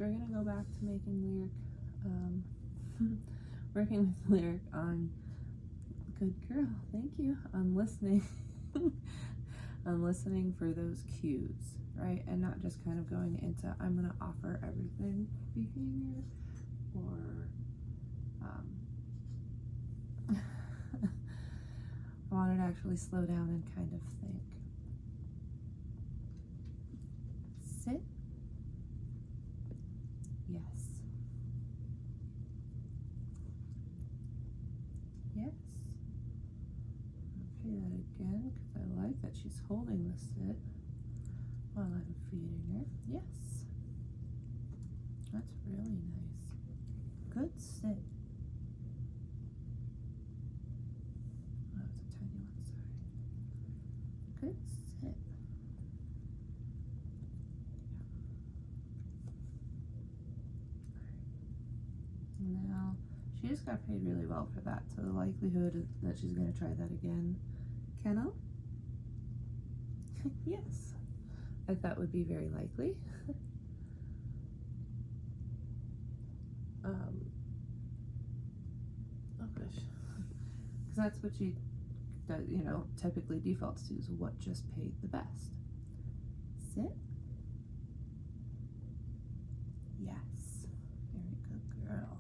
we're gonna go back to making lyric, working with lyric on, good girl, thank you, on listening, on listening for those cues, right? And not just kind of going into, I'm gonna offer everything behavior, or, I wanted to actually slow down and kind of think. Sit. Yes. Yes. I'll try that again because I like that she's holding the sit while I'm feeding her. Yes. That's really nice. Good sit. Oh, that was a tiny one, sorry. Good sit. Now, she just got paid really well for that, so the likelihood that she's going to try that again. Kennel? Yes. I thought would be very likely. Oh gosh. Because that's what she does, you know, typically defaults to, is what just paid the best. Sit. Yes. Very good girl.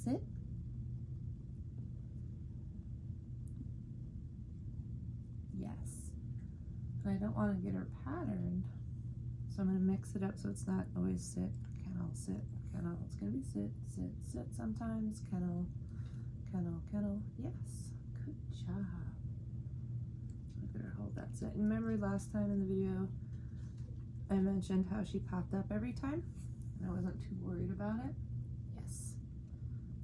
Sit. Yes. And I don't want to get her patterned, so I'm going to mix it up so it's not always sit, kennel, sit, kennel. It's going to be sit, sit, sit sometimes, kennel, kennel, kennel. Yes. Good job. Look at her hold that sit. And remember last time in the video I mentioned how she popped up every time and I wasn't too worried about it? Yes.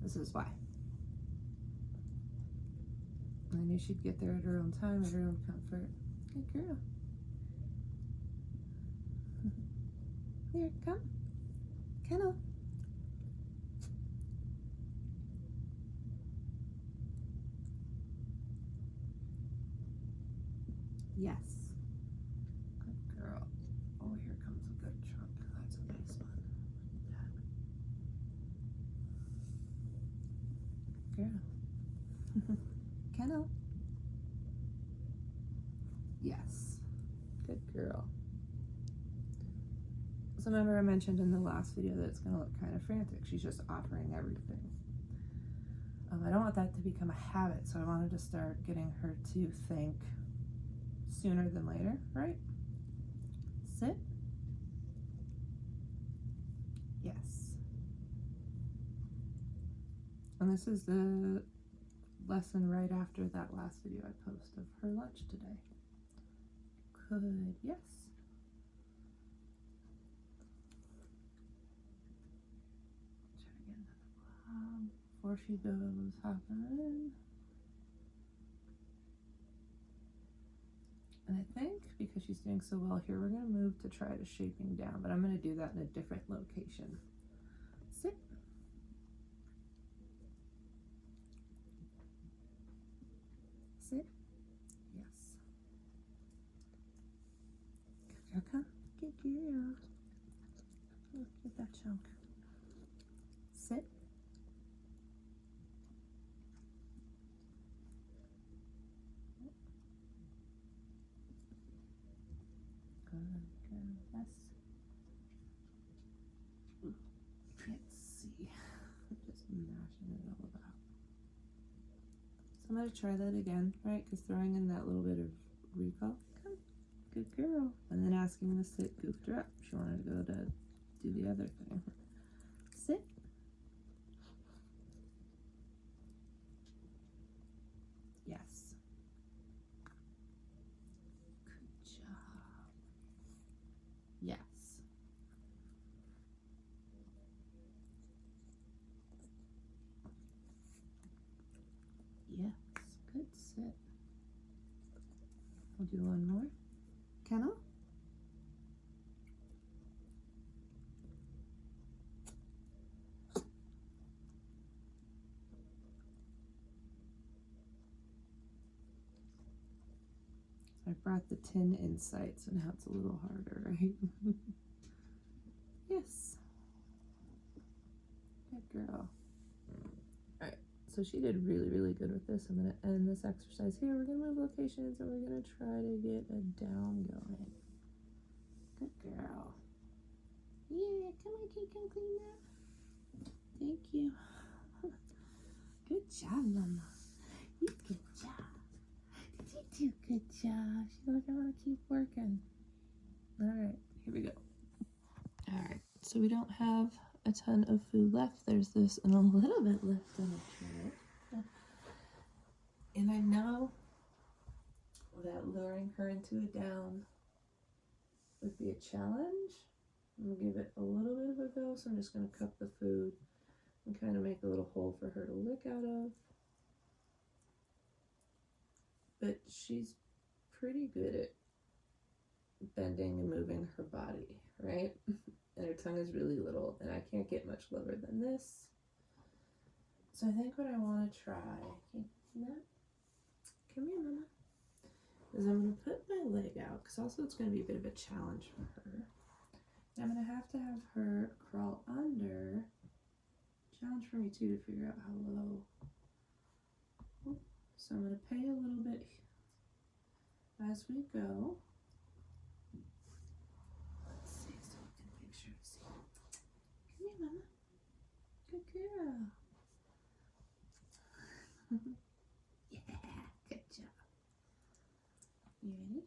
This is why. I knew she'd get there at her own time, at her own comfort. Good girl. Here, come. Kennel. Yes. Good girl. Oh, here comes a good chunk. That's a nice one. Good girl. Kennel. Yes. Good girl. So remember I mentioned in the last video that it's going to look kind of frantic. She's just offering everything. I don't want that to become a habit, so I wanted to start getting her to think sooner than later, right? Sit. Yes. And this is the lesson right after that last video I posted of her lunch today. Good, yes. Try again. Before she goes hopping. And I think because she's doing so well here, we're going to move to try to shaping down, but I'm going to do that in a different location. Sit. Sit. Yes. Good girl, come. Good girl. Oh, get that chunk. Sit. Good girl. Yes. Ooh, can't see. Just mashing it all about. So I'm going to try that again, right? Because throwing in that little bit of recall. Come. Good girl. And then asking to sit goofed her up. She wanted to go to do the other thing. Sit. Yes. Good job. Yes. Yes. Good sit. We'll do one more. Kennel. I brought the 10 insight, so now it's a little harder, right? Yes. Good girl. Alright, so she did really, really good with this. I'm going to end this exercise here. We're going to move locations and we're going to try to get a down going. Good girl. Yeah, come on, can you come clean that? Thank you. Good job, Mama. You good job. Did you do good job? She's like, I want to keep working. Alright, here we go. Alright, so we don't have a ton of food left. There's this and a little bit left on the tray. And I know that luring her into a down would be a challenge. I'm going to give it a little bit of a go, so I'm just going to cup the food and kind of make a little hole for her to lick out of. But she's pretty good at bending and moving her body, right? And her tongue is really little, and I can't get much lower than this. So I think what I want to try, come here, Mama, is I'm going to put my leg out, because also it's going to be a bit of a challenge for her. And I'm going to have her crawl under. Challenge for me too to figure out how low. So I'm going to pay a little bit as we go. Let's see so we can make sure to see. Come here, Mama. Good girl. Yeah, good job. You ready?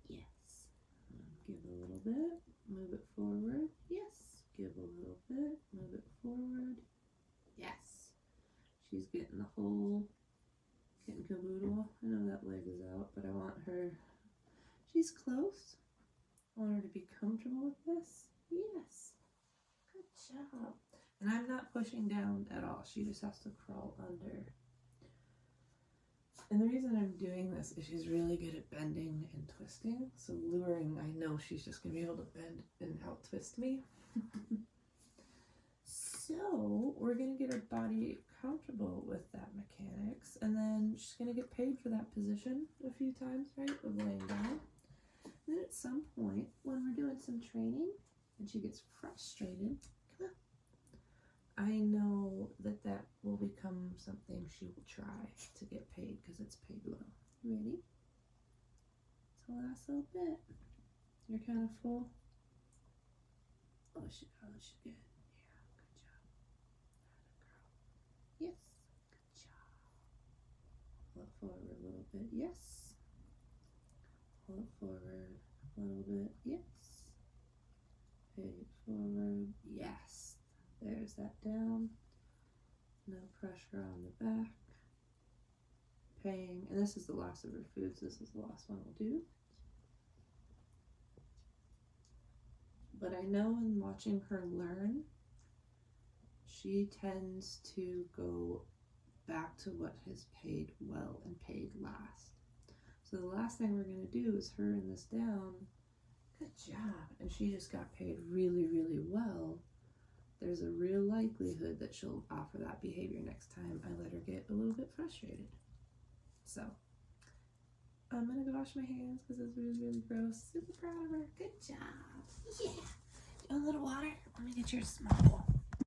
Yes. Give a little bit. Move it forward. Yes. Give a little bit. Move it forward. Yes. She's getting the whole kit and caboodle. I know that leg is out, but I want her. She's close. I want her to be comfortable with this. Yes. Good job. And I'm not pushing down at all. She just has to crawl under. And the reason I'm doing this is she's really good at bending and twisting. So luring, I know she's just going to be able to bend and out twist me. So we're going to get her body comfortable with that mechanics. And then she's going to get paid for that position a few times, right, of laying down. Then at some point, when we're doing some training and she gets frustrated, come on, I know that that will become something she will try to get paid because it's paid low. Ready? It's the last little bit. You're kind of full. Oh, she's good. Yeah, good job. Girl. Yes, good job. Pull it forward a little bit. Yes. Pull it forward a little bit. Yes. Pay it forward. Yes. There's that down. No pressure on the back. Paying, and this is the last of her food, so this is the last one we'll do. But I know in watching her learn, she tends to go back to what has paid well and paid last. So the last thing we're going to do is her in this down. Good job. And she just got paid really, really well. There's a real likelihood that she'll offer that behavior next time I let her get a little bit frustrated. So I'm gonna go wash my hands because it's really, really gross. Super proud of her. Good job. Yeah. You want a little water? Let me get your small bowl.